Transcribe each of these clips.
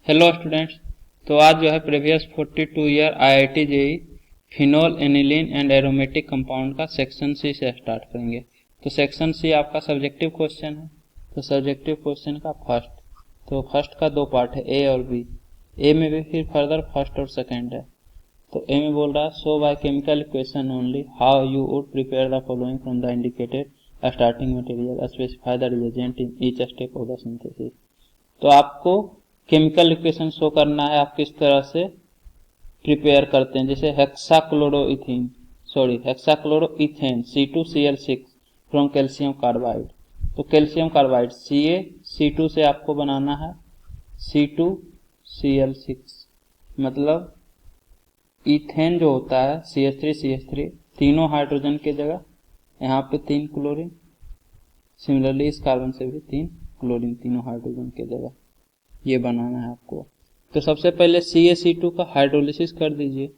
Hello students. तो आज जो है previous 42 year IIT JEE phenol aniline and aromatic compound का सेक्शन सी से स्टार्ट करेंगे। तो सेक्शन सी आपका सब्जेक्टिव क्वेश्चन है। तो सब्जेक्टिव क्वेश्चन का फर्स्ट का दो पार्ट है, ए और बी। ए में भी फिर फर्दर फर्स्ट और सेकेंड है। तो ए में बोल रहा है so by chemical equation only how you would prepare the following from the indicated starting material, specify the reagent in each step of the synthesis. तो आपको केमिकल इक्वेशन शो करना है आप किस तरह से प्रिपेयर करते हैं। जैसे हेक्साक्लोरोइथेन C2Cl6 फ्रॉम कैल्शियम कार्बाइड। तो कैल्शियम कार्बाइड C2 से आपको बनाना है C2Cl6, मतलब इथेन जो होता है CH3 तीनों हाइड्रोजन की जगह यहाँ पे 3 क्लोरीन। सिमिलरली इस कार्बन से भी 3 क्लोरीन तीनों हाइड्रोजन की जगह ये बनाना है आपको। तो सबसे पहले CaC2 का हाइड्रोलिसिस कर दीजिए,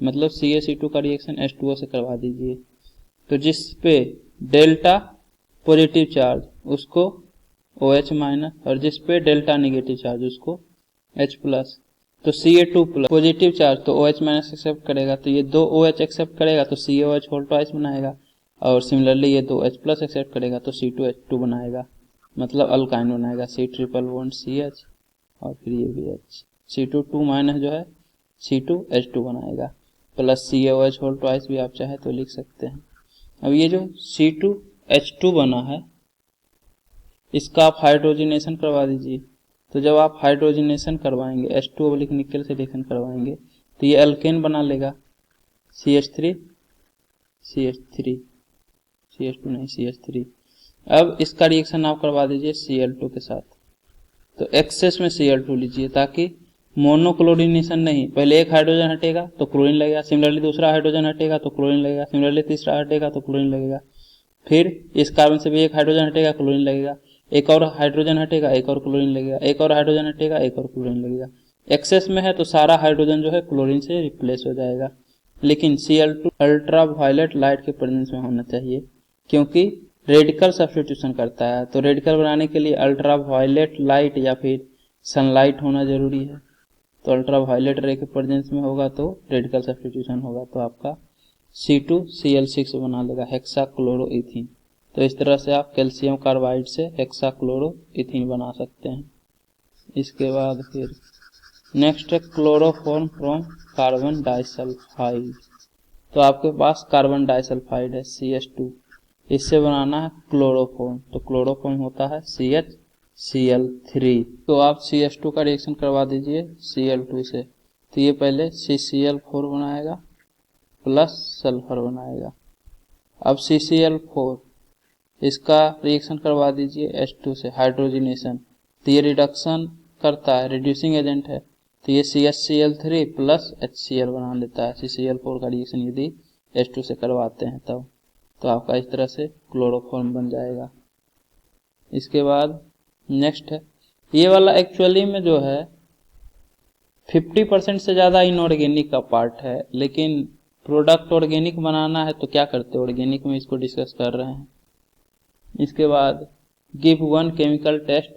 मतलब CaC2 का रिएक्शन H2O से करवा दीजिए। तो जिस पे डेल्टा पॉजिटिव चार्ज उसको OH माइनस और जिस पे डेल्टा नेगेटिव चार्ज उसको H प्लस। तो Ca2 प्लस पॉजिटिव चार्ज तो OH माइनस एक्सेप्ट करेगा, तो ये दो OH एक्सेप्ट करेगा तो CaOH होल ट्वाइस बनाएगा, और सिमिलरली ये दो H प्लस एक्सेप्ट करेगा तो C2H2 बनाएगा, मतलब अल्काइन बनाएगा C ट्रिपल बॉन्ड CH और फिर ये भी H। C2 माइनस जो है C2H2 बनाएगा, प्लस CaOH होल ट्वाइस भी आप चाहे तो लिख सकते हैं। अब ये जो C2H2 बना है इसका आप हाइड्रोजनेशन करवा दीजिए। तो जब आप हाइड्रोजनेशन करवाएंगे H2O निकल से रिएक्शन करवाएंगे तो ये अल्केन बना लेगा CH3। अब इसका रिएक्शन आप करवा दीजिए Cl2 के साथ। तो एक्सेस में Cl2 लीजिए ताकि मोनोक्लोरिनेशन नहीं, पहले एक हाइड्रोजन हटेगा तो क्लोरीन लगेगा, सिमिलरली दूसरा हाइड्रोजन हटेगा तो क्लोरीन लगेगा, सिमिलरली तीसरा हटेगा तो क्लोरीन लगेगा, फिर इस कार्बन से भी एक हाइड्रोजन हटेगा क्लोरीन लगेगा, एक और हाइड्रोजन हटेगा एक और क्लोरीन लगेगा, एक और हाइड्रोजन हटेगा एक और क्लोरीन लगेगा। एक्सेस में है तो सारा हाइड्रोजन जो है क्लोरीन से रिप्लेस हो जाएगा। लेकिन Cl2 अल्ट्रा वायलेट लाइट के प्रेजेंस में होना चाहिए, क्योंकि रेडिकल सब्स्टिट्यूशन करता है। तो रेडिकल बनाने के लिए अल्ट्रा वायलेट लाइट या फिर सनलाइट होना जरूरी है। तो अल्ट्रा वायलेट रे के प्रेजेंस में होगा तो रेडिकल सब्स्टिट्यूशन होगा, तो आपका C2Cl6 बना लेगा हेक्साक्लोरोइथीन। तो इस तरह से आप कैल्शियम कार्बाइड से हेक्साक्लोरोइथीन बना सकते हैं। इसके बाद फिर नेक्स्ट है क्लोरोफॉर्म फ्रॉम कार्बन डाइसल्फाइड। तो आपके पास कार्बन डाइसल्फाइड है CH2, इससे बनाना है क्लोरोफॉर्म। तो क्लोरोफॉर्म होता है CHCl3। तो आप CH2 का रिएक्शन करवा दीजिए Cl2 से। तो ये पहले CCl4 बनाएगा प्लस सल्फर बनाएगा। अब CCl4 इसका रिएक्शन करवा दीजिए H2 से, हाइड्रोजनेशन। तो ये रिडक्शन करता है, रिड्यूसिंग एजेंट है, तो ये CHCl3 प्लस HCl बना लेता है। CCl4 का रिएक्शन यदि H2 से करवाते हैं तब, तो आपका इस तरह से क्लोरोफॉर्म बन जाएगा। इसके बाद नेक्स्ट है, ये वाला एक्चुअली में जो है 50% से ज़्यादा इनऑर्गेनिक का पार्ट है, लेकिन प्रोडक्ट ऑर्गेनिक बनाना है तो क्या करते हैं, ऑर्गेनिक में इसको डिस्कस कर रहे हैं। इसके बाद give one chemical test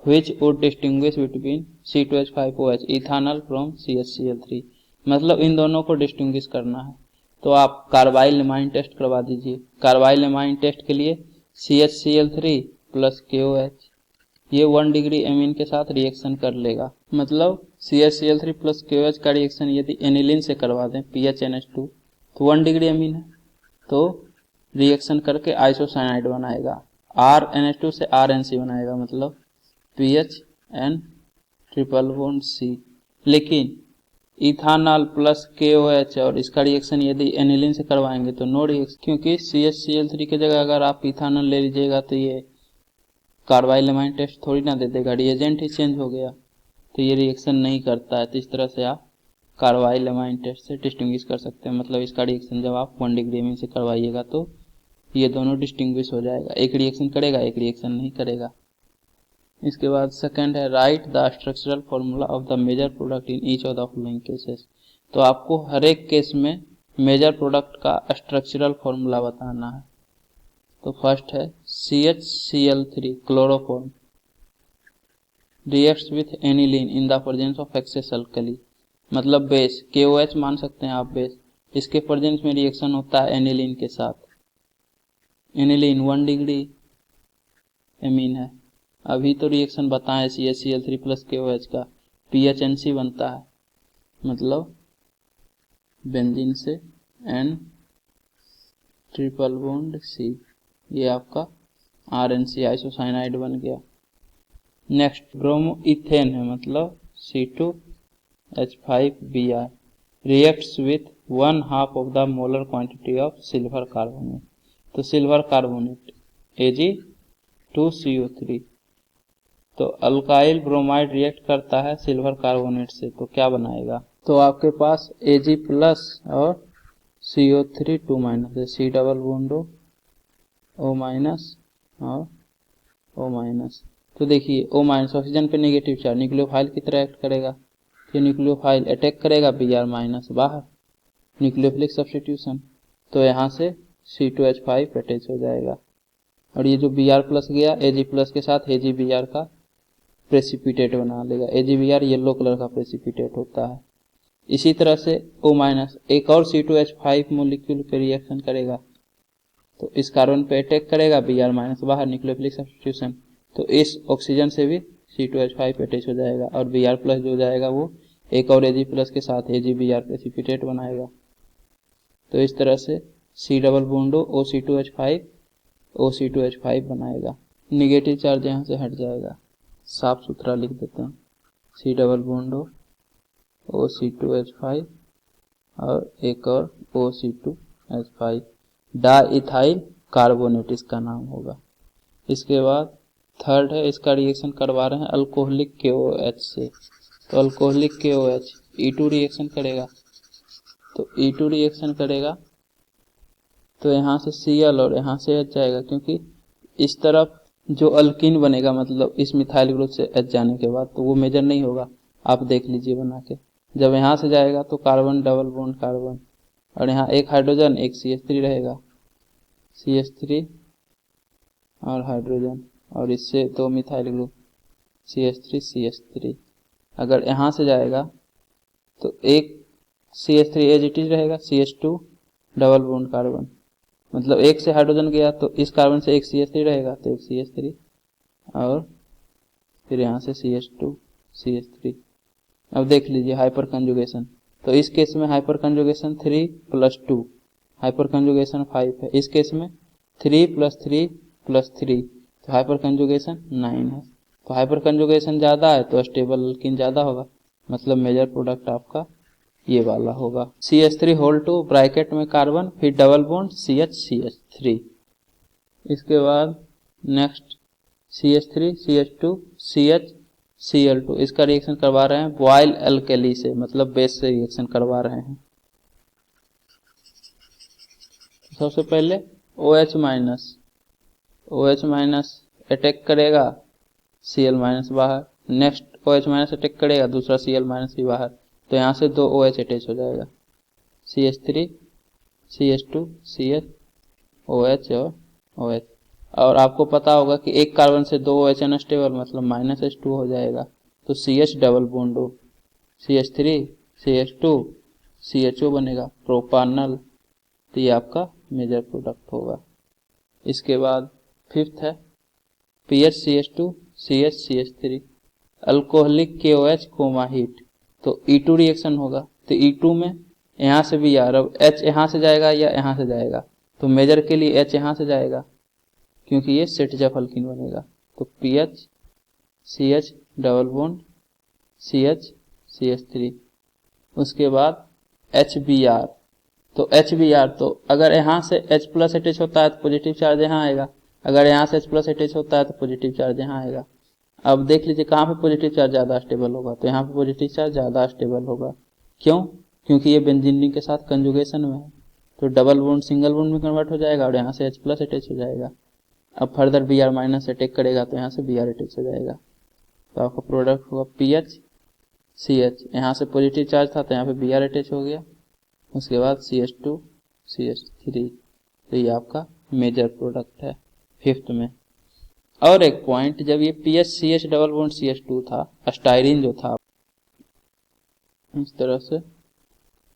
which would distinguish between C2H5OH ethanal from CHCl3, मतलब इन दोनों को डिस्टिंग्विश करना है। तो आप कार्बाइल एमाइन टेस्ट करवा दीजिए। कार्बाइल एमाइन टेस्ट के लिए CHCl3 प्लस KOH ये 1 डिग्री एमीन के साथ रिएक्शन कर लेगा, मतलब CHCl3 प्लस KOH का रिएक्शन यदि एनिलीन से करवा दें PHNH2 तो 1 डिग्री एमीन है, तो रिएक्शन करके आइसोसाइनाइड बनाएगा, RNH2 से RNC बनाएगा, मतलब PHN ट्रिपल बॉन्ड C। लेकिन इथानॉल प्लस KOH और इसका रिएक्शन यदि एनिलीन से करवाएंगे तो नो रिएक्शन, क्योंकि CHCl3 की जगह अगर आप इथानॉल ले लीजिएगा तो ये कार्बाइल एमाइन टेस्ट थोड़ी ना दे देगा, रिएजेंट ही चेंज हो गया, तो ये रिएक्शन नहीं करता है। तो इस तरह से आप कार्बाइल एमाइन टेस्ट से डिस्टिंग्विश कर सकते हैं, मतलब इसका रिएक्शन जब आप 1 डिग्री एमीन से करवाइएगा तो ये दोनों डिस्टिंग्विश हो जाएगा, एक रिएक्शन करेगा एक रिएक्शन नहीं करेगा। इसके बाद सेकंड है write the structural formula of the major product in each of the following cases. तो आपको हर एक केस में मेजर प्रोडक्ट का स्ट्रक्चरल फॉर्मूला बताना है। तो फर्स्ट है CHCl3 chloroform, reacts with aniline in the presence of excess alkali, मतलब बेस KOH मान सकते हैं आप बेस, इसके प्रेजेंस में रिएक्शन होता है एनिलीन के साथ। एनिलीन 1 डिग्री एमीन है। अभी तो रिएक्शन बताएं CaCl3 प्लस KOH का PHNC बनता है, मतलब बेंजीन से N ट्रिपल बॉन्ड C, ये आपका RNC आइसोसाइनाइड बन गया। नेक्स्ट ब्रोमो इथेन है, मतलब C2H5Br reacts with 1/2 of the molar quantity of silver carbonate, तो सिल्वर कार्बोनेट Ag2CO3, तो अल्काइल ब्रोमाइड रिएक्ट करता है सिल्वर कार्बोनेट से, तो क्या बनाएगा, तो आपके पास Ag प्लस और CO3 2 माइनस है, C double bond O minus और O माइनस। तो देखिए O माइनस ऑक्सीजन पे नेगेटिव चार्ज, न्यूक्लियोफाइल की तरह एक्ट करेगा, तो न्यूक्लियोफाइल अटैक करेगा, Br माइनस बाहर, न्यूक्लियोफिलिक सब्स्टिट्यूशन, तो यहाँ से C2H5 अटैच हो जाएगा, और ये जो Br प्लस गया Ag प्लस के साथ AgBr का प्रेसिपिटेट बना लेगा। AgBr येलो कलर का प्रेसिपिटेट होता है। इसी तरह से O माइनस एक और C2H5 मोलिक्यूल पे रिएक्शन करेगा, तो इस कार्बन पे अटैक करेगा, Br माइनस बाहर, न्यूक्लियोफिलिक सब्स्टिट्यूशन, तो इस ऑक्सीजन से भी C2H5 अटैच हो जाएगा, और Br प्लस जो जाएगा वो एक और Ag प्लस के साथ AgBr प्रेसिपिटेट बनाएगा। तो इस तरह से C डबल बॉन्डो OC2H5 बनाएगा। निगेटिव चार्ज यहाँ से हट जाएगा, साफ सुथरा लिख देते हैं, C डबल बॉन्डो OC2H5 और एक और OC2H5, डाइथाइल कार्बोनेट इसका नाम होगा। इसके बाद थर्ड है, इसका रिएक्शन करवा रहे हैं अल्कोहलिक KOH से, तो अल्कोहलिक KOH E2 रिएक्शन करेगा, तो E2 रिएक्शन करेगा तो यहाँ से Cl और यहाँ से H जाएगा, क्योंकि इस तरफ जो अल्कीन बनेगा, मतलब इस मिथाइल ग्रुप से H जाने के बाद, तो वो मेजर नहीं होगा, आप देख लीजिए बना के। जब यहाँ से जाएगा तो कार्बन डबल बॉन्ड कार्बन, और यहाँ एक हाइड्रोजन एक CH3 रहेगा, CH3 और हाइड्रोजन, और इससे दो मिथाइल ग्रुप CH3 अगर यहाँ से जाएगा तो एक CH3 एज इट इज रहेगा, CH2 डबल बॉन्ड कार्बन, मतलब एक से हाइड्रोजन गया तो इस कार्बन से एक CH3 रहेगा, तो एक CH3 और फिर यहाँ से CH3। अब देख लीजिए हाइपर कंजुगेशन, तो इस केस में हाइपर कंजुगेशन 3 + 2, हाइपर कंजुगेशन 5 है, इस केस में 3 + 3 + 3, तो हाइपर कंजुगेशन 9 है। तो हाइपर कंजुगेशन ज़्यादा है तो स्टेबल अल्कीन ज़्यादा होगा, मतलब मेजर प्रोडक्ट आपका ये वाला होगा। CH3 ब्रैकेट में कार्बन, फिर डबल बॉन्ड CH3। इसके बाद नेक्स्ट CH3 CH2 CHCl2, इसका रिएक्शन करवा रहे हैं बॉयल अल्कली से, मतलब बेस से रिएक्शन करवा रहे हैं। सबसे पहले OH माइनस अटैक करेगा, Cl- बाहर, नेक्स्ट OH- अटैक करेगा, दूसरा Cl- भी बाहर, तो यहाँ से दो OH अटैच हो जाएगा, CH3 CH2 CH OH और OH। और आपको पता होगा कि एक कार्बन से दो OH अनस्टेबल, मतलब -H2 हो जाएगा, तो CH double bond O, CH3 CH2 CHO बनेगा, प्रोपानल, तो ये आपका मेजर प्रोडक्ट होगा। इसके बाद फिफ्थ है PHCH2 CH3, alcoholic KOH comma heat, तो E2 रिएक्शन होगा, तो E2 में यहाँ से भी यार, अब H यहाँ से जाएगा या यहाँ से जाएगा, तो मेजर के लिए H यहाँ से जाएगा क्योंकि ये सेटजफ अल्कीन बनेगा, तो PH CH double bond CH CH3। उसके बाद HBr, तो HBr, तो अगर यहाँ से H+ अटैच होता है तो पॉजिटिव चार्ज यहाँ आएगा, अगर यहाँ से H+ अटैच होता है तो पॉजिटिव चार्ज यहाँ आएगा। अब देख लीजिए कहाँ पे पॉजिटिव चार्ज ज़्यादा स्टेबल होगा, तो यहाँ पे पॉजिटिव चार्ज ज़्यादा स्टेबल होगा। क्यों? क्योंकि ये बेंजीन रिंग के साथ कंजुगेशन में है, तो डबल बॉन्ड सिंगल बॉन्ड में कन्वर्ट हो जाएगा और यहाँ से H+ अटैच हो जाएगा। अब फर्दर Br- अटैक करेगा तो यहाँ से Br अटैच हो जाएगा, तो आपका प्रोडक्ट होगा PH CH, यहाँ से पॉजिटिव चार्ज था तो यहाँ पे Br अटैच हो गया, उसके बाद CH2 CH3, तो ये आपका मेजर प्रोडक्ट है फिफ्थ में। और एक पॉइंट, जब ये PHCH डबल बॉन्ड CH2 था, स्टाइरिन जो था, इस तरह से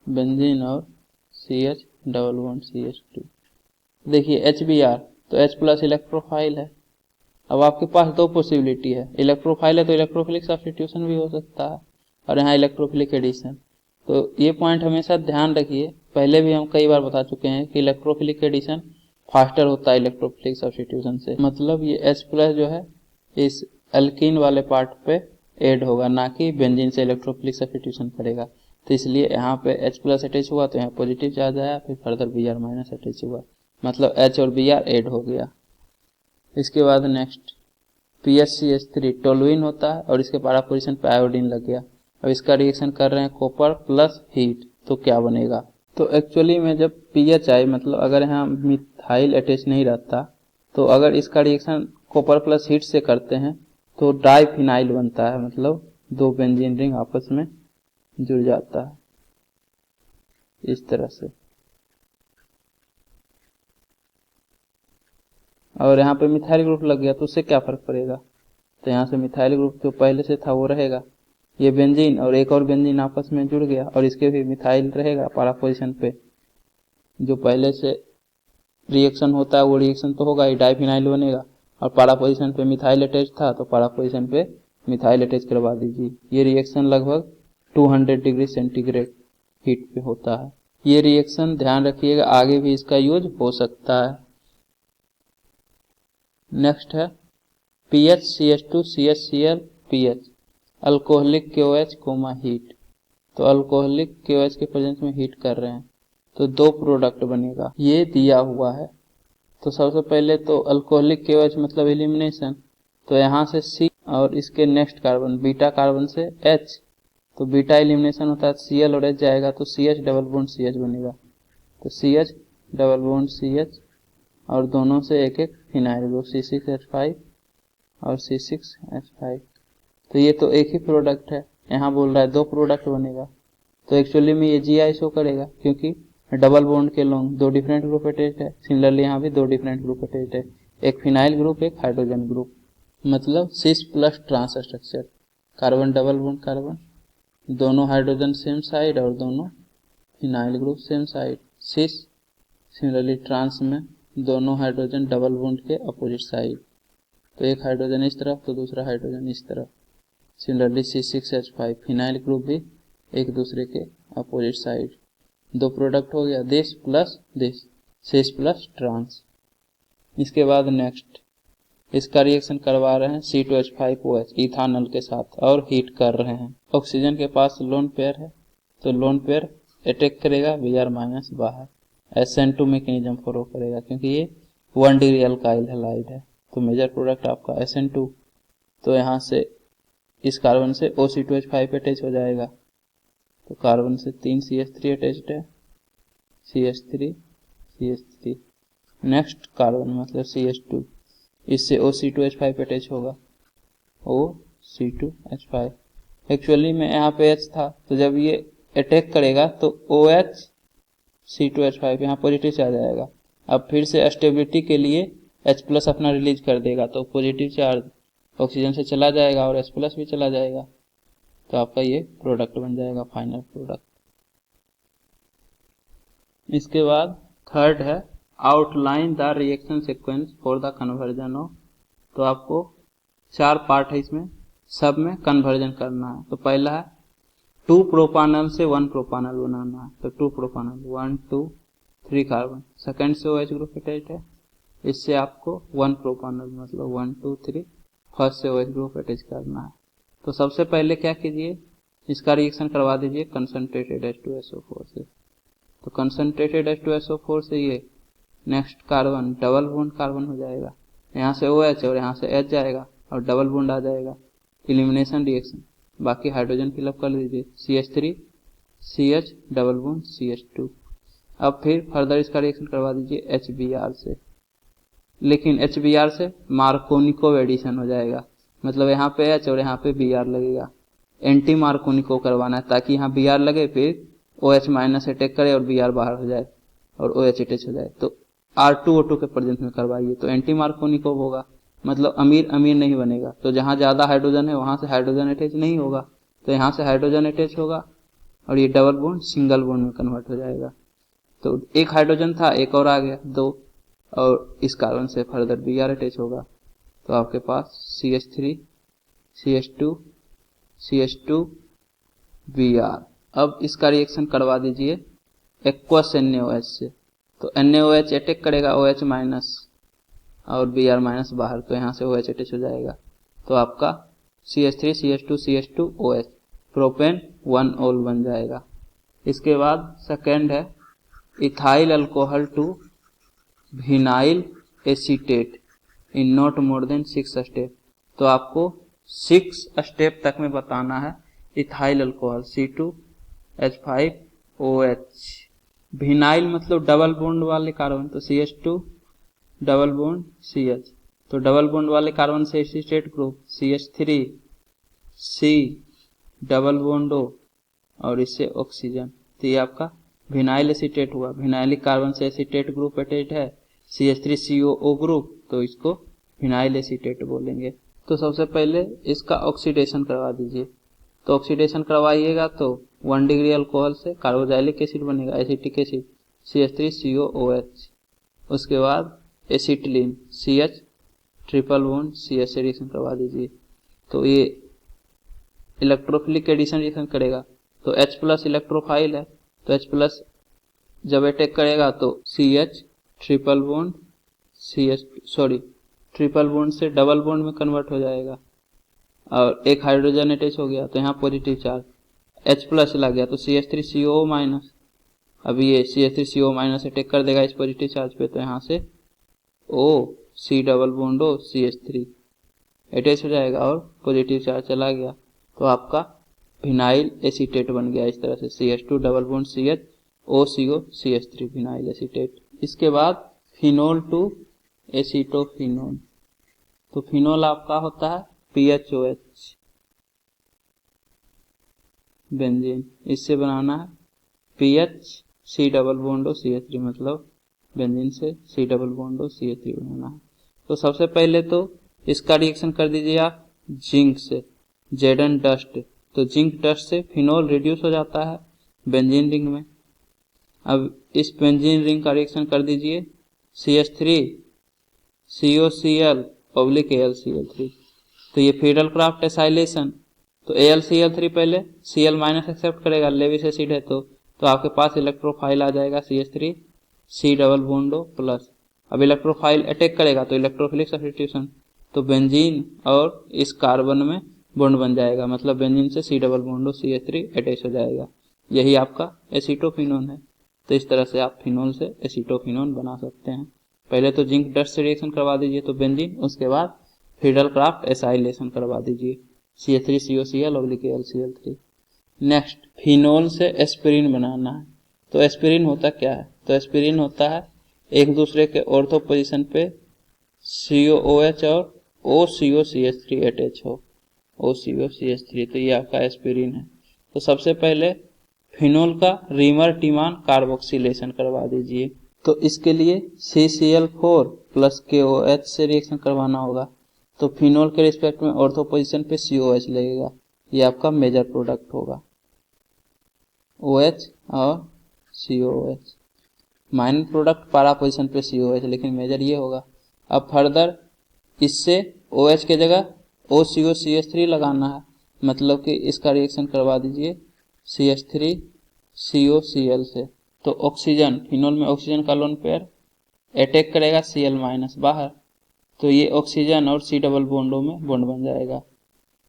बेंजीन और CH डबल बॉन्ड CH2, देखिए HBr, तो H प्लस इलेक्ट्रोफाइल है। अब आपके पास दो पॉसिबिलिटी है, इलेक्ट्रोफाइल है तो इलेक्ट्रोफिलिक सब्स्टिट्यूशन भी हो सकता है, और यहाँ इलेक्ट्रोफिलिक एडिशन। तो ये पॉइंट हमेशा ध्यान रखिए, पहले भी हम कई बार बता चुके हैं कि इलेक्ट्रोफिलिक एडिशन फास्टर होता है इलेक्ट्रोफिलिक सब्स्टिट्यूशन से। मतलब ये H प्लस जो है इस अल्कीन वाले पार्ट पे ऐड होगा, ना कि बेंजीन से इलेक्ट्रोफिलिक सब्स्टिट्यूशन करेगा। तो इसलिए यहाँ पे H प्लस अटैच हुआ तो यहाँ पॉजिटिव चार्ज आया, फिर फर्दर Br माइनस अटैच हुआ, मतलब H और Br ऐड हो गया। इसके बाद नेक्स्ट PHCH3 टोलुइन होता है और इसके पारा पोजीशन पे आयोडीन लग गया। अब इसका रिएक्शन कर रहे हैं कॉपर प्लस हीट, तो क्या बनेगा? तो एक्चुअली में जब PHI, मतलब अगर यहाँ मिथाइल अटैच नहीं रहता, तो अगर इसका रिएक्शन कॉपर प्लस हीट से करते हैं तो डाइफिनाइल बनता है, मतलब दो बेंजीन रिंग आपस में जुड़ जाता है इस तरह से। और यहाँ पे मिथाइल ग्रुप लग गया तो उससे क्या फर्क पड़ेगा? तो यहाँ से मिथाइल ग्रुप जो पहले से था वो रहेगा, ये बेंजीन और एक और बेंजीन आपस में जुड़ गया और इसके भी मिथाइल रहेगा पारा पोजीशन पे। जो पहले से रिएक्शन होता है वो रिएक्शन तो होगा ही, डाइफिनाइल बनेगा, और पारा पोजीशन पे मिथाइल अटैच था तो पारा पोजीशन पे मिथाइल अटैच करवा दीजिए। ये रिएक्शन लगभग 200 डिग्री सेंटीग्रेड हीट पे होता है। ये रिएक्शन ध्यान रखिएगा, आगे भी इसका यूज हो सकता है। नेक्स्ट है PHCH2CHCl PH, alcoholic KOH comma heat. तो अल्कोहलिक KOH के प्रेजेंस में हीट कर रहे हैं तो दो प्रोडक्ट बनेगा, ये दिया हुआ है। तो सबसे पहले तो अल्कोहलिक KOH मतलब एलिमिनेशन, तो यहाँ से C और इसके नेक्स्ट कार्बन बीटा कार्बन से H, तो बीटा एलिमिनेशन होता है, Cl और H जाएगा तो CH डबल बॉन्ड CH बनेगा, तो CH डबल बॉन्ड CH और दोनों से एक एक फिनाइल ग्रुप C6H5 और C6H5। तो ये तो एक ही प्रोडक्ट है, यहाँ बोल रहा है दो प्रोडक्ट बनेगा। तो एक्चुअली में ये GI शो करेगा क्योंकि डबल बॉन्ड के लॉन्ग दो डिफरेंट ग्रुप अटैच है। सिमिलरली यहाँ भी दो डिफरेंट ग्रुप अटैच है, एक फिनाइल ग्रुप एक हाइड्रोजन ग्रुप, मतलब cis plus trans structure, carbon double bond carbon, दोनों हाइड्रोजन सेम साइड और दोनों phenyl group same side, cis. Similarly trans में दोनों हाइड्रोजन डबल बॉन्ड के अपोजिट साइड, तो एक हाइड्रोजन इस तरफ तो दूसरा हाइड्रोजन इस तरफ। सिमिलरली C6H5 फिनाइल ग्रुप भी एक दूसरे के अपोजिट साइड। दो प्रोडक्ट हो गया, this plus this, cis plus trans. इसके बाद नेक्स्ट इसका रिएक्शन करवा रहे हैं C2H5OH इथानॉल के साथ और हीट कर रहे हैं। ऑक्सीजन के पास लोन पेयर है तो लोन पेयर अटैक करेगा, Br माइनस बाहर, SN2 मैकेनिज्म फॉलो करेगा क्योंकि ये 1 डिग्री अल्काइल हैलाइड है। तो मेजर प्रोडक्ट आपका SN2, तो यहाँ से इस कार्बन से OC2H5 अटैच हो जाएगा, तो कार्बन से 3 CH3 अटैच्ड है, CH3 CH3। नेक्स्ट कार्बन मतलब CH2, इससे OC2H5 अटैच होगा, OC2H5। एक्चुअली में यहाँ पे H था, तो जब ये अटैक करेगा तो OH C2H5 यहाँ पॉजिटिव चार्ज आएगा। अब फिर से स्टेबिलिटी के लिए H प्लस अपना रिलीज कर देगा, तो पॉजिटिव चार्ज ऑक्सीजन से चला जाएगा और H प्लस भी चला जाएगा, तो आपका ये प्रोडक्ट बन जाएगा फाइनल प्रोडक्ट। इसके बाद थर्ड है outline the reaction sequence for the conversion of, तो आपको 4 पार्ट है इसमें, सब में कन्वर्जन करना है। तो पहला है 2 प्रोपानल से 1 प्रोपानल बनाना है, तो 2 प्रोपानल 1 2 3 कार्बन, सेकंड से OH ग्रुप अटैच है, इससे आपको 1 प्रोपानल मतलब 1 2 3, फर्स्ट से OH ग्रुप अटैच करना है। तो सबसे पहले क्या कीजिए, इसका रिएक्शन करवा दीजिए कंसंट्रेटेड H2SO4 से। तो कंसंट्रेटेड H2SO4 से ये next carbon double bond carbon हो जाएगा, यहाँ से OH और यहाँ से H जाएगा और डबल बॉन्ड आ जाएगा, एलिमिनेशन रिएक्शन। बाकी हाइड्रोजन फिलअप कर लीजिए, CH3 CH double bond CH2। अब फिर फर्दर इसका रिएक्शन करवा दीजिए HBr से, लेकिन HBr से मार्कोनिको एडिशन हो जाएगा, मतलब यहाँ पे H और यहाँ पे Br लगेगा, एंटी मार्कोनिको करवाना है ताकि यहाँ Br लगे, फिर OH माइनस अटैक करे और Br बाहर हो जाए और OH अटैच हो जाए। तो R2O2 के प्रेजेंस में करवाइए तो एंटी मार्कोनिको होगा, मतलब अमीर अमीर नहीं बनेगा। तो जहाँ ज़्यादा हाइड्रोजन है वहाँ से हाइड्रोजन अटैच नहीं होगा, तो यहाँ से हाइड्रोजन अटैच होगा और ये डबल बॉन्ड सिंगल बॉन्ड में कन्वर्ट हो जाएगा। तो एक हाइड्रोजन था, एक और आ गया 2, और इस कार्बन से फर्दर Br अटैच होगा। तो आपके पास CH3 CH2 CH2 Br। अब इसका रिएक्शन करवा दीजिए एक्वस NaOH से। तो NaOH अटैक करेगा OH माइनस और Br माइनस बाहर, तो यहाँ से OH अटैच हो जाएगा। तो आपका CH3 CH2 CH2 OH propane 1 ओल बन जाएगा। इसके बाद सेकेंड है ethyl alcohol to vinyl acetate in not more than 6 step. तो आपको 6 स्टेप तक में बताना है इथाइल अल्कोहल C2H5OH। विनाइल मतलब डबल बॉन्ड वाले कार्बन, तो CH2 डबल बॉन्ड CH, तो डबल बॉन्ड वाले कार्बन से acetate group CH3 C double bond O और इससे ऑक्सीजन। तो ये आपका विनाइल एसीटेट हुआ। विनाइलिक कार्बन से एसीटेट ग्रुप अटैच्ड है CH3COO ग्रुप, तो इसको विनाइल एसीटेट बोलेंगे। तो सबसे पहले इसका ऑक्सीडेशन करवा दीजिए। तो ऑक्सीडेशन करवाइएगा तो 1 डिग्री अल्कोहल से कार्बोक्सिलिक एसिड बनेगा, एसिटिक एसिड CH3COOH। उसके बाद acetylene CH triple bond CH से रिएक्शन करवा दीजिए। तो ये इलेक्ट्रोफिलिक एडिशन रिएक्शन करेगा, तो H प्लस इलेक्ट्रोफाइल है, तो H प्लस जब अटैक करेगा तो CH triple bond triple bond से डबल बॉन्ड में कन्वर्ट हो जाएगा और एक हाइड्रोजन अटैच हो गया, तो यहाँ पॉजिटिव चार्ज H प्लस लग गया, तो CH3COO माइनस। अभी ये CH3CO माइनस अटैक कर देगा इस पॉजिटिव चार्ज पे, तो यहाँ से O C double bond O CH3 attach हो जाएगा और पॉजिटिव चार्ज चला गया। तो आपका विनाइल एसीटेट बन गया इस तरह से CH2 double bond CH OCO CH3 vinyl acetate. इसके बाद फिनोल टू एसीटोफिनोन। तो फिनोल आपका होता है PHOH बेंजीन, इससे बनाना है PH C double bond O CH3, मतलब बेंजीन से C double bond O CH3 बनाना है। तो सबसे पहले तो इसका रिएक्शन कर दीजिए आप जिंक से, जेडन डस्ट। तो जिंक डस्ट से फिनोल रिड्यूस हो जाता है बेंजीन रिंग में। अब इस बेंजीन रिंग का रिएक्शन कर दीजिए CH3 COCl पब्लिक AlCl3। तो ये फिडल क्राफ्ट एसाइलेशन, तो AlCl3 पहले Cl माइनस एक्सेप्ट करेगा, लेविस एसिड है तो आपके पास इलेक्ट्रोफाइल आ जाएगा CH3 C double bond O plus. अब इलेक्ट्रोफाइल अटैक करेगा तो इलेक्ट्रोफिलिक सब्स्टिट्यूशन, तो बेंजीन और इस कार्बन में बॉन्ड बन जाएगा, मतलब बेंजीन से C double bond O CH3 attach हो जाएगा। यही आपका एसीटोफिनोन है। तो इस तरह से आप फिनोल से एसीटोफिनोन बना सकते हैं। पहले तो जिंक डस्ट से रिएक्शन करवा दीजिए तो बेंजीन, उसके बाद फिडल क्राफ्ट एसाइलेशन करवा दीजिए CH3COCl AlCl3। नेक्स्ट फिनोल से एस्पिरिन बनाना है। तो एस्पिरिन होता क्या है? तो एस्पिरिन होता है एक दूसरे के ऑर्थो पोजीशन पे COOH और OCOCH3 अटैच हो, OCOCH3, तो ये आपका एस्पिरिन है। तो सबसे पहले फिनोल का रीमर टीमान कार्बोक्सिलेशन करवा दीजिए। तो इसके लिए CCl4 प्लस KOH से रिएक्शन करवाना होगा। तो फिनोल के रिस्पेक्ट में ऑर्थो पोजीशन पे COH लगेगा, ये आपका मेजर प्रोडक्ट होगा, OH और COH। Minor product para position पे COH, लेकिन मेजर ये होगा। अब फर्दर इससे OH के जगह OCOCH3 लगाना है, मतलब कि इसका रिएक्शन करवा दीजिए CH3COCl से। तो ऑक्सीजन, फिनोल में ऑक्सीजन का लोन पेयर अटैक करेगा Cl माइनस बाहर, तो ये ऑक्सीजन और C डबल बॉन्ड O में बॉन्ड बन जाएगा।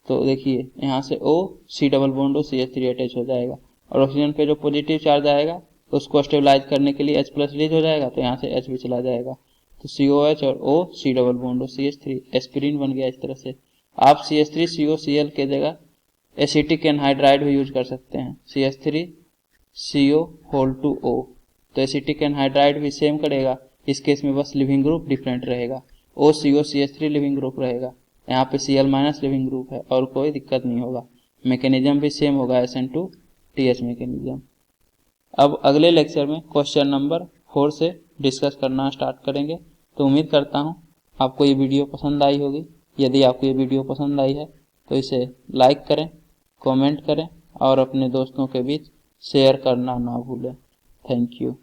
तो देखिए यहाँ से O C double bond O CH3 attach हो जाएगा और ऑक्सीजन पे जो पॉजिटिव चार्ज आएगा उसको स्टेबलाइज करने के लिए H प्लस रिलीज हो जाएगा, तो यहाँ से H भी चला जाएगा। तो COH और O C double bond O CH3 aspirin बन गया इस तरह से। आप CH3COCl के जगह एसिटिक एनहाइड्राइड भी यूज कर सकते हैं, CH3CO2O। तो एसिटिक एनहाइड्राइड भी सेम करेगा, इस केस में बस लिविंग ग्रुप डिफरेंट रहेगा, OCOCH3 लिविंग ग्रुप रहेगा, यहाँ पे Cl माइनस लिविंग ग्रुप है और कोई दिक्कत नहीं होगा। मैकेनिज्म भी सेम होगा, SN2TH मैकेनिज्म। अब अगले लेक्चर में क्वेश्चन नंबर 4 से डिस्कस करना स्टार्ट करेंगे। तो उम्मीद करता हूँ आपको ये वीडियो पसंद आई होगी। यदि आपको ये वीडियो पसंद आई है तो इसे लाइक करें, कमेंट करें और अपने दोस्तों के बीच शेयर करना ना भूलें। Thank you.